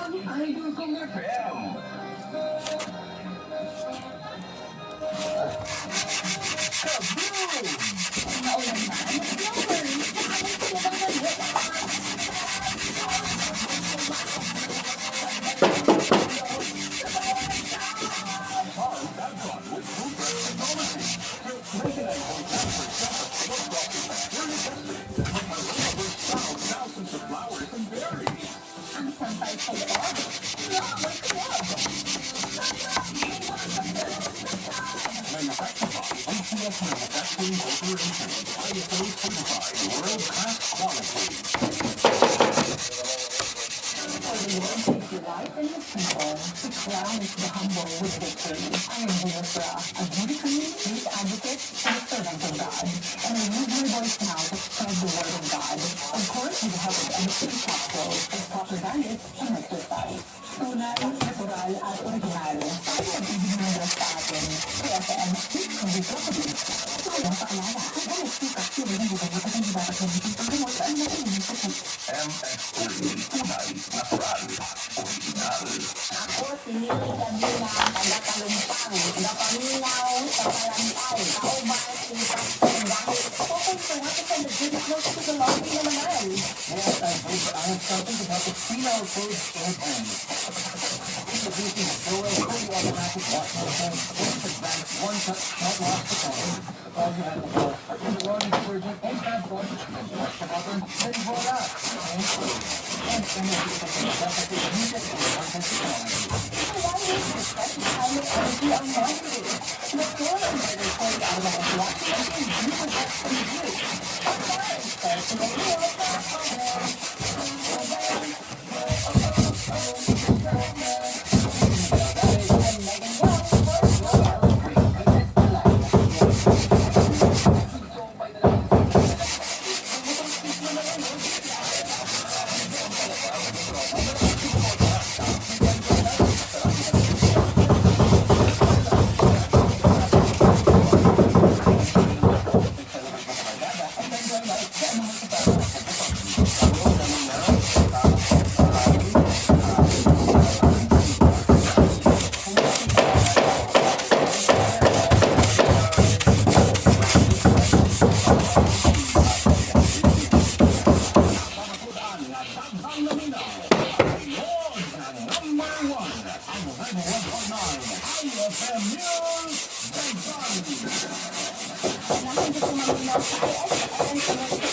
ang idol kong FM. Kaboom! Naulan man, no worries. Nakakit sila bang maliit? Ang sampay sa loob. No, may club. May nakakapag ang sila sa manufacturing corporation ay ito certified world-class quality. The Lord takes your life and your people to crown the humble with victory. I am Jennifer, a beauty queen, youth advocate, and a servant of God. And I use my voice now to spread the word of God. Of course, with the help of editing talk shows, as propagandist and exercise. Tunay, natural, at original. Tayo ang ibig ng Diyos sa atin. KFM, hindi ko sabi. Sayang sa alala. Kung ano sikat, yun ang hindi at hindi dapat nagiging paggamot ang naiinig sa MX3, tunay, natural, original. Ako si Lily Gabina, taga-Talumpang, taga-Paminaw, taga-Lantay, kaubay, sintas, dahil okay for what is on the good close to the lobby na naman. Yes, I hope I have something to help us clean our clothes and homes. Introducing Zoe fully automatic wash machine, which advanced one-touch, not lost the color. All you have to do is the raw detergent and fab wash, and wash the button, then voila! And energy efficient, that's what you need it for one-touch technology. Why is the special kind of energy on laundry? Natural and regulatory automatic washing machine you possess from you. Online, IFM News, Kailangan gusto maminaw sa ISN